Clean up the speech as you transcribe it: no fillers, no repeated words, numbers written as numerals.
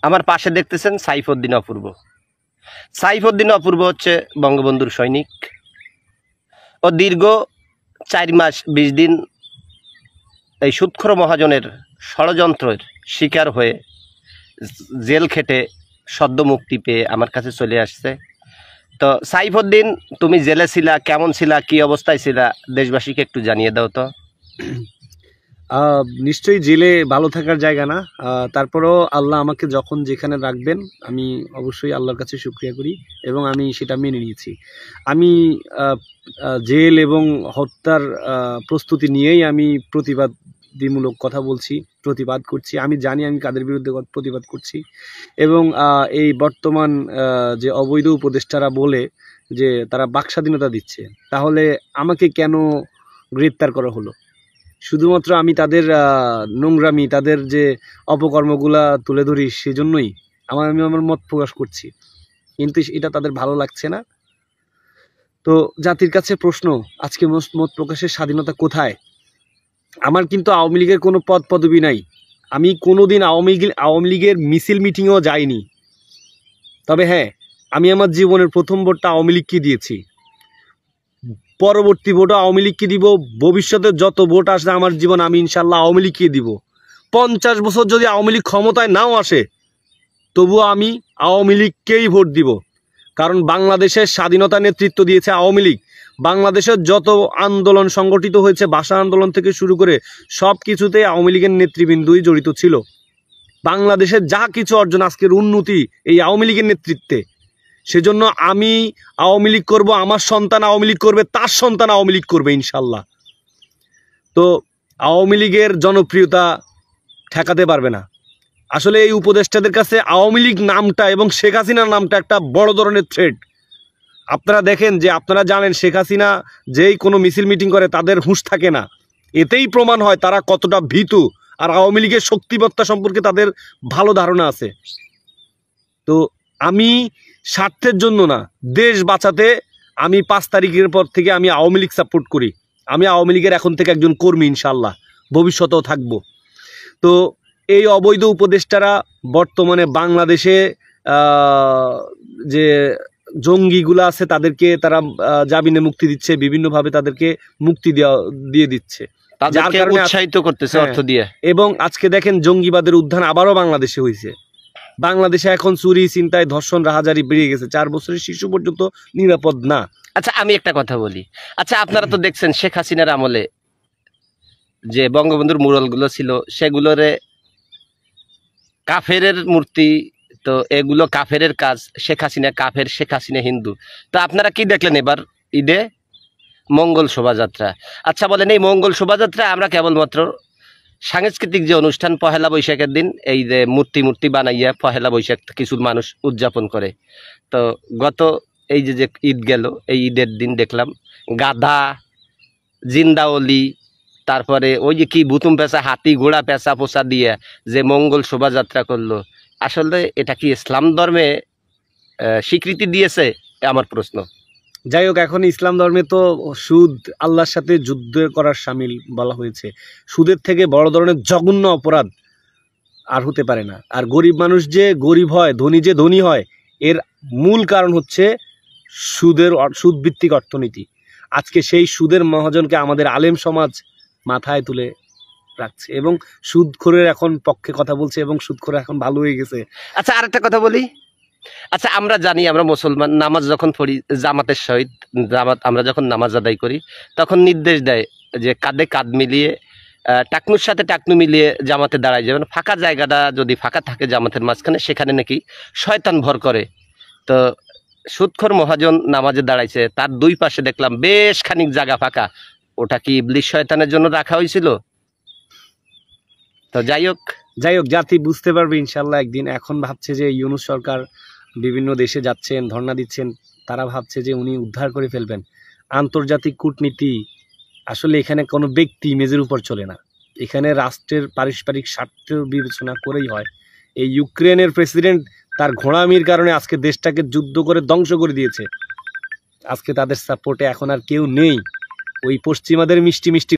আমার পাশে দেখতেছেন সাইফুদ্দিন অপূর্ব। সাইফুদ্দিন অপূর্ব হচ্ছে বঙ্গবন্ধুর সৈনিক। ও দীর্ঘ 4 মাস 20 দিন এই সুদখোর মহাজনের ষড়যন্ত্রের শিকার হয়ে জেল খেটে সদ্য মুক্তি পেয়ে আমার কাছে চলে আসছে। তো সাইফুদ্দিন, তুমি জেলে ছিলা, কেমন ছিলা, কি অবস্থায় ছিলা, দেশবাসীকে একটু জানিয়ে দাও তো। নিশ্চয়ই জেলে ভালো থাকার জায়গা না, তারপরেও আল্লাহ আমাকে যখন যেখানে রাখবেন আমি অবশ্যই আল্লাহর কাছে শুকরিয়া করি এবং আমি সেটা মেনে নিয়েছি। আমি জেল এবং হত্যার প্রস্তুতি নিয়েই আমি প্রতিবাদমূলক কথা বলছি, প্রতিবাদ করছি। আমি জানি আমি কাদের বিরুদ্ধে প্রতিবাদ করছি এবং এই বর্তমান যে অবৈধ উপদেষ্টারা বলে যে তারা বাকস্বাধীনতা দিচ্ছে, তাহলে আমাকে কেন গ্রেপ্তার করা হলো? শুধুমাত্র আমি তাদের নোংরামি, তাদের যে অপকর্মগুলা তুলে ধরি সেজন্যই আমি আমার মত প্রকাশ করছি, কিন্তু এটা তাদের ভালো লাগছে না। তো জাতির কাছে প্রশ্ন, আজকে মত প্রকাশের স্বাধীনতা কোথায়? আমার কিন্তু আওয়ামী লীগের কোনো পদ পদবি নাই। আমি কোনোদিন আওয়ামী লীগের মিছিল মিটিংয়েও যাইনি। তবে হ্যাঁ, আমি আমার জীবনের প্রথম ভোটটা আওয়ামী লীগকে দিয়েছি, পরবর্তী ভোটও আওয়ামী লীগকে দিব, ভবিষ্যতে যত ভোট আসবে আমার জীবন আমি ইনশাল্লাহ আওয়ামী লীগকে দিব। 50 বছর যদি আওয়ামী লীগ ক্ষমতায় নাও আসে তবুও আমি আওয়ামী লীগকেই ভোট দিব, কারণ বাংলাদেশের স্বাধীনতা নেতৃত্ব দিয়েছে আওয়ামী লীগ। বাংলাদেশের যত আন্দোলন সংগঠিত হয়েছে, ভাষা আন্দোলন থেকে শুরু করে সব কিছুতে আওয়ামী লীগের নেতৃবৃন্দই জড়িত ছিল। বাংলাদেশের যা কিছু অর্জন, আজকের উন্নতি এই আওয়ামী লীগের নেতৃত্বে। সেজন্য আমি আওয়ামী লীগ করবো, আমার সন্তান আওয়ামী লীগ করবে, তার সন্তান আওয়ামী লীগ করবে ইনশাল্লাহ। তো আওয়ামী লীগের জনপ্রিয়তা ঠেকাতে পারবে না। আসলে এই উপদেষ্টাদের কাছে আওয়ামী লীগ নামটা এবং শেখ হাসিনার নামটা একটা বড় ধরনের থ্রেট। আপনারা দেখেন যে, আপনারা জানেন শেখ হাসিনা যেই কোনো মিছিল মিটিং করে তাদের হুঁশ থাকে না। এতেই প্রমাণ হয় তারা কতটা ভীতু, আর আওয়ামী লীগের শক্তিমত্তা সম্পর্কে তাদের ভালো ধারণা আছে। তো আমি স্বার্থের জন্য না, দেশ বাঁচাতে আমি 5 তারিখের পর থেকে আমি আওয়ামী লীগ সাপোর্ট করি। আমি আওয়ামী লীগের এখন থেকে একজন কর্মী, ইনশাল্লাহ ভবিষ্যতেও থাকব। তো এই অবৈধ উপদেষ্টারা বর্তমানে বাংলাদেশে যে জঙ্গিগুলো আছে তাদেরকে তারা জামিনে মুক্তি দিচ্ছে, বিভিন্নভাবে তাদেরকে মুক্তি দিয়ে দিচ্ছে, যার কারণে উৎসাহিত করতেছে অর্থ দিয়ে। এবং আজকে দেখেন জঙ্গিবাদের উত্থান আবারও বাংলাদেশে হয়েছে। বাংলাদেশে এখন চুরি, ছিনতাই, ধর্ষণ, রাহাজারি বেড়ে গেছে। 4 বছরের শিশু পর্যন্ত নিরাপদ না। আচ্ছা, আমি একটা কথা বলি। আচ্ছা, আপনারা তো দেখছেন শেখ হাসিনার আমলে যে বঙ্গবন্ধুর মুরালগুলো ছিল সেগুলোরে কাফেরের মূর্তি, তো এগুলো কাফেরের কাজ। শেখ হাসিনা কাফের, শেখ হাসিনা হিন্দু। তো আপনারা কি দেখলেন এবার ঈদে মঙ্গল শোভাযাত্রা? আচ্ছা বলেন, এই মঙ্গল শোভাযাত্রা আমরা কেবলমাত্র সাংস্কৃতিক যে অনুষ্ঠান পহেলা বৈশাখের দিন এই যে মূর্তি বানাইয়া পহেলা বৈশাখ কিছু মানুষ উদযাপন করে। তো গত এই যে ঈদ গেল, এই ঈদের দিন দেখলাম গাধা, জিন্দাওলি, তারপরে ওই যে কি বুতুম পেঁচা, হাতি, ঘোড়া, পেঁচা পোষা দিয়ে যে মঙ্গল শোভাযাত্রা করলো। আসলে এটা কি ইসলাম ধর্মে স্বীকৃতি দিয়েছে? আমার প্রশ্ন। যাই হোক, এখন ইসলাম ধর্মে তো সুদ আল্লাহর সাথে যুদ্ধ করার শামিল বলা হয়েছে। সুদের থেকে বড় ধরনের জঘন্য অপরাধ আর হতে পারে না। আর গরিব মানুষ যে গরিব হয়, ধনী যে ধনী হয়, এর মূল কারণ হচ্ছে সুদভিত্তিক অর্থনীতি। আজকে সেই সুদের মহাজনকে আমাদের আলেম সমাজ মাথায় তুলে রাখছে এবং সুদখোরের এখন পক্ষে কথা বলছে এবং সুদখোর এখন ভালো হয়ে গেছে। আচ্ছা, আরেকটা কথা বলি। আচ্ছা, আমরা জানি, আমরা মুসলমান, নামাজ যখন পড়ি জামাতের সহিত, আমরা যখন নামাজ আদায় করি তখন নির্দেশ দেয় যে কাঁধে কাঁধ মিলিয়ে, টাকনুর সাথে টাকনু মিলিয়ে জামাতে দাঁড়ায় যাবেন। ফাঁকা জায়গাটা যদি ফাঁকা থাকে জামাতের মাঝখানে, সেখানে নাকি শয়তান ভর করে। তো সুদখোর মহাজন নামাজে দাঁড়াইছে, তার 2 পাশে দেখলাম বেশ খানিক জায়গা ফাঁকা। ওটা কি ইবলিস শয়তানের জন্য রাখা হয়েছিল? তো যাই হোক, জাতি বুঝতে পারবে ইনশাল্লাহ একদিন। এখন ভাবছে যে ইউনূস সরকার বিভিন্ন দেশে যাচ্ছেন, ধর্ণা দিচ্ছেন, তারা ভাবছে যে উনি উদ্ধার করে ফেলবেন। আন্তর্জাতিক কূটনীতি আসলে এখানে কোনো ব্যক্তি ইমেজের উপর চলে না, এখানে রাষ্ট্রের পারস্পরিক স্বার্থ বিবেচনা করেই হয়। এই ইউক্রেনের প্রেসিডেন্ট তার ঘোড়ামির কারণে আজকে দেশটাকে যুদ্ধ করে ধ্বংস করে দিয়েছে। আজকে তাদের সাপোর্টে এখন আর কেউ নেই। ওই পশ্চিমাদের মিষ্টি মিষ্টি